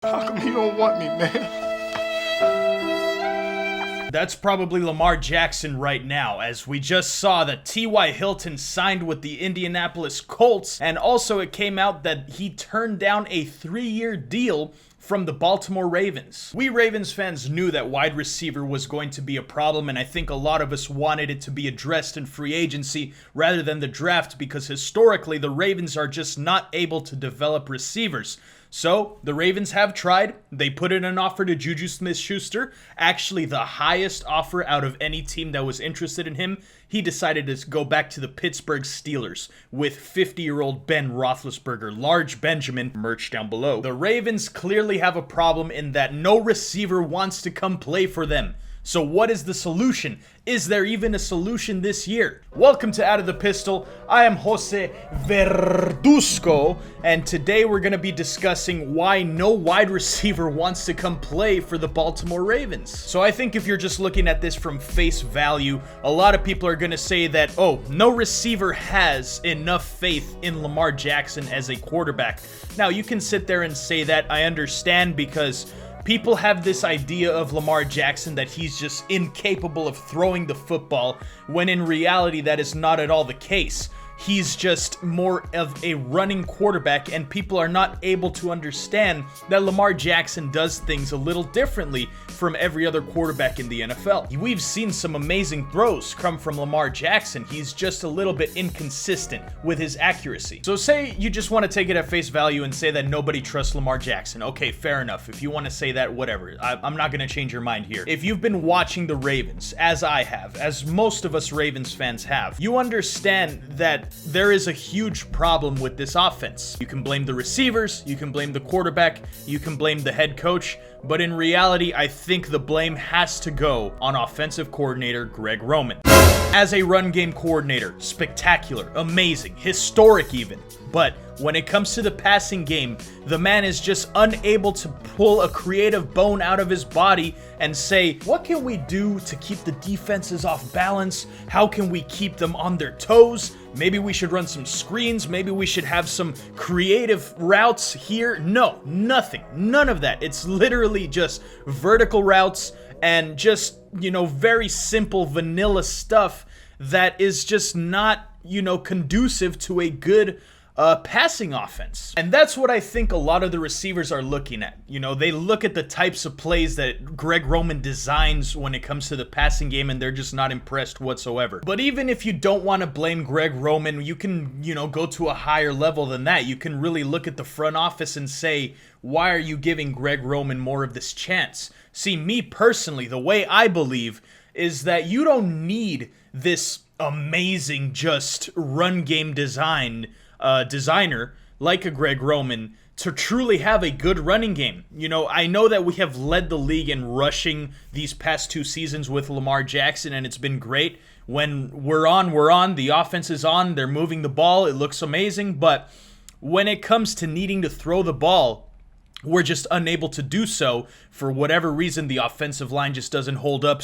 How come he don't want me, man? That's probably Lamar Jackson right now, as we just saw that T.Y. Hilton signed with the Indianapolis Colts, and also it came out that he turned down a 3-year deal from the Baltimore Ravens. We Ravens fans knew that wide receiver was going to be a problem, and I think a lot of us wanted it to be addressed in free agency rather than the draft, because historically the Ravens are just not able to develop receivers. So, the Ravens have tried. They put in an offer to Juju Smith-Schuster, actually the highest offer out of any team that was interested in him. He decided to go back to the Pittsburgh Steelers with 50-year-old Ben Roethlisberger, large Benjamin, merch down below. The Ravens clearly have a problem in that no receiver wants to come play for them. So what is the solution? Is there even a solution this year? Welcome to Out of the Pistol. I am Jose Verduzco, and today we're going to be discussing why no wide receiver wants to come play for the Baltimore Ravens. So I think if you're just looking at this from face value, a lot of people are going to say that, oh, no receiver has enough faith in Lamar Jackson as a quarterback. Now, you can sit there and say that. I understand, because people have this idea of Lamar Jackson that he's just incapable of throwing the football, when in reality that is not at all the case. He's just more of a running quarterback, and people are not able to understand that Lamar Jackson does things a little differently from every other quarterback in the NFL. We've seen some amazing throws come from Lamar Jackson. He's just a little bit inconsistent with his accuracy. So say you just want to take it at face value and say that nobody trusts Lamar Jackson. Okay, fair enough. If you want to say that, whatever. I'm not going to change your mind here. If you've been watching the Ravens, as I have, as most of us Ravens fans have, you understand that there is a huge problem with this offense. You can blame the receivers, you can blame the quarterback, you can blame the head coach, but in reality, I think the blame has to go on offensive coordinator Greg Roman. As a run game coordinator, spectacular, amazing, historic even. But when it comes to the passing game, the man is just unable to pull a creative bone out of his body and say, what can we do to keep the defenses off balance? How can we keep them on their toes? Maybe we should run some screens. Maybe we should have some creative routes here. No, nothing. None of that. It's literally just vertical routes and just, very simple vanilla stuff that is just not, conducive to a good passing offense. And that's what I think a lot of the receivers are looking at. They look at the types of plays that Greg Roman designs when it comes to the passing game, and they're just not impressed whatsoever. But even if you don't want to blame Greg Roman, you can, go to a higher level than that. You can really look at the front office and say, why are you giving Greg Roman more of this chance? See, me personally, the way I believe is that you don't need this amazing just run game designer like a Greg Roman to truly have a good running game. I know that we have led the league in rushing these past 2 seasons with Lamar Jackson, and it's been great. When we're on. The offense is on. They're moving the ball. It looks amazing. But when it comes to needing to throw the ball, we're just unable to do so. For whatever reason, the offensive line just doesn't hold up.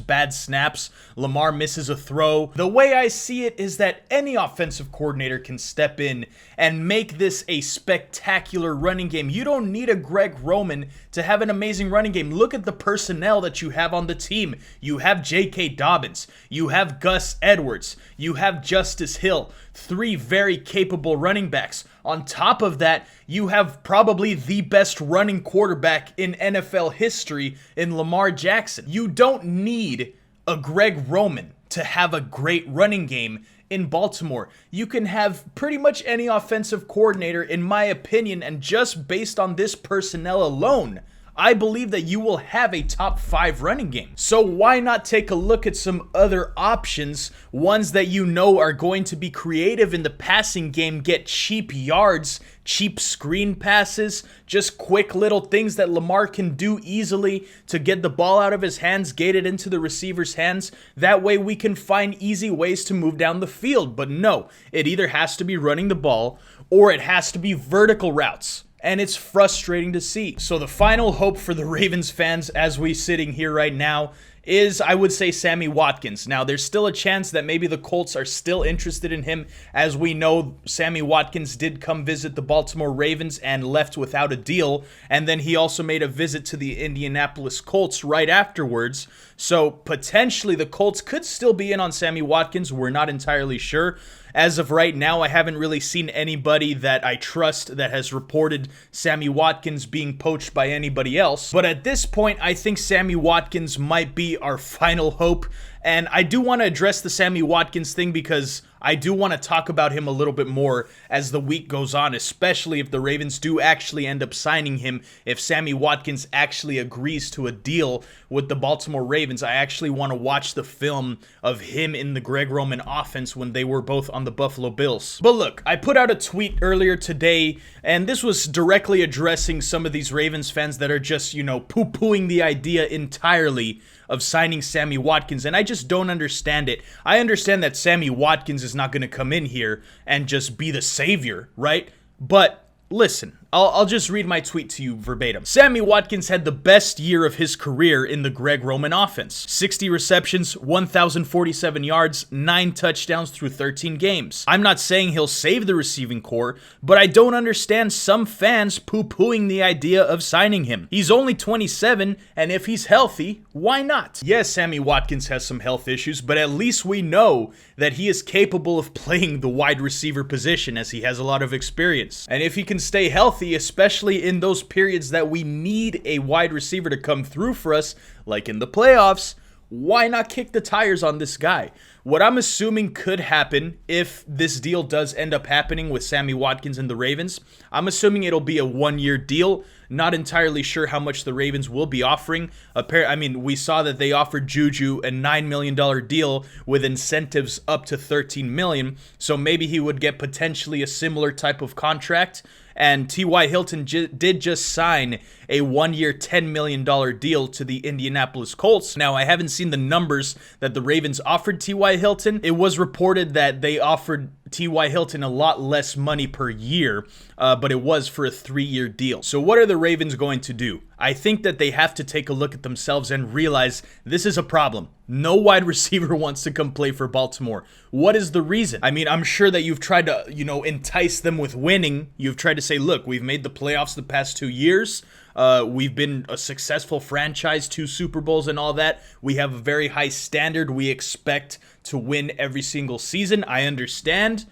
Bad snaps. Lamar misses a throw. The way I see it is that any offensive coordinator can step in and make this a spectacular running game. You don't need a Greg Roman to have an amazing running game. Look at the personnel that you have on the team. You have J.K. Dobbins. You have Gus Edwards. You have Justice Hill. 3 very capable running backs. On top of that, you have probably the best running quarterback in NFL history in Lamar Jackson. You don't need a Greg Roman to have a great running game in Baltimore. You can have pretty much any offensive coordinator, in my opinion, and just based on this personnel alone, I believe that you will have a top 5 running game. So why not take a look at some other options, ones that are going to be creative in the passing game, get cheap yards, cheap screen passes, just quick little things that Lamar can do easily to get the ball out of his hands, get it into the receiver's hands. That way we can find easy ways to move down the field. But no, it either has to be running the ball or it has to be vertical routes. and it's frustrating to see. So the final hope for the Ravens fans as we sitting here right now is, I would say, Sammy Watkins. Now, there's still a chance that maybe the Colts are still interested in him. As we know, Sammy Watkins did come visit the Baltimore Ravens and left without a deal, and then he also made a visit to the Indianapolis Colts right afterwards. So potentially the Colts could still be in on Sammy Watkins. We're not entirely sure. As of right now, I haven't really seen anybody that I trust that has reported Sammy Watkins being poached by anybody else. But at this point, I think Sammy Watkins might be our final hope. And I do want to address the Sammy Watkins thing because I do want to talk about him a little bit more as the week goes on, especially if the Ravens do actually end up signing him. If Sammy Watkins actually agrees to a deal with the Baltimore Ravens, I actually want to watch the film of him in the Greg Roman offense when they were both on the Buffalo Bills. But look, I put out a tweet earlier today, and this was directly addressing some of these Ravens fans that are just, poo-pooing the idea entirely of signing Sammy Watkins, and I just don't understand it. I understand that Sammy Watkins is not going to come in here and just be the savior, right? But listen, I'll just read my tweet to you verbatim. Sammy Watkins had the best year of his career in the Greg Roman offense. 60 receptions, 1,047 yards, 9 touchdowns through 13 games. I'm not saying he'll save the receiving core, but I don't understand some fans poo-pooing the idea of signing him. He's only 27, and if he's healthy, why not? Yes, Sammy Watkins has some health issues, but at least we know that he is capable of playing the wide receiver position as he has a lot of experience. And if he can stay healthy, especially in those periods that we need a wide receiver to come through for us, like in the playoffs, why not kick the tires on this guy? What I'm assuming could happen if this deal does end up happening with Sammy Watkins and the Ravens, I'm assuming it'll be a 1-year deal. Not entirely sure how much the Ravens will be offering. We saw that they offered Juju a $9 million deal with incentives up to $13 million, so maybe he would get potentially a similar type of contract. And T.Y. Hilton did just sign a 1-year, $10 million deal to the Indianapolis Colts. Now, I haven't seen the numbers that the Ravens offered T.Y. Hilton. It was reported that they offered T.Y. Hilton a lot less money per year, but it was for a 3-year deal. So what are the Ravens going to do? I think that they have to take a look at themselves and realize this is a problem. No wide receiver wants to come play for Baltimore. What is the reason? I'm sure that you've tried to, entice them with winning. You've tried to say, look, we've made the playoffs the past 2 years. We've been a successful franchise, 2 Super Bowls and all that. We have a very high standard. We expect to win every single season. I understand,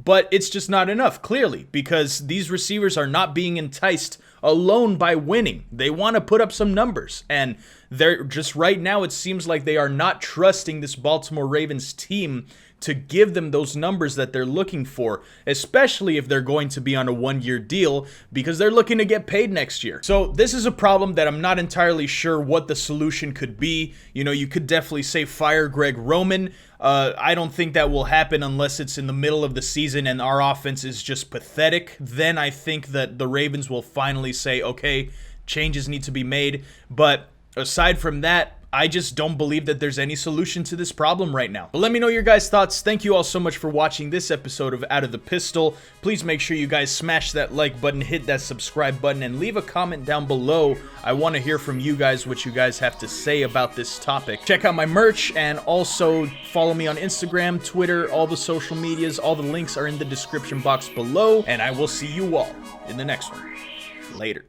but it's just not enough, clearly, because these receivers are not being enticed alone by winning. They want to put up some numbers, and they're just right now it seems like they are not trusting this Baltimore Ravens team to give them those numbers that they're looking for, especially if they're going to be on a 1-year deal because they're looking to get paid next year. So this is a problem that I'm not entirely sure what the solution could be. You could definitely say fire Greg Roman. I don't think that will happen unless it's in the middle of the season and our offense is just pathetic. Then I think that the Ravens will finally say, okay, changes need to be made. But aside from that, I just don't believe that there's any solution to this problem right now. But let me know your guys' thoughts. Thank you all so much for watching this episode of Out of the Pistol. Please make sure you guys smash that like button, hit that subscribe button, and leave a comment down below. I want to hear from you guys what you guys have to say about this topic. Check out my merch and also follow me on Instagram, Twitter, all the social medias. All the links are in the description box below, and I will see you all in the next one. Later.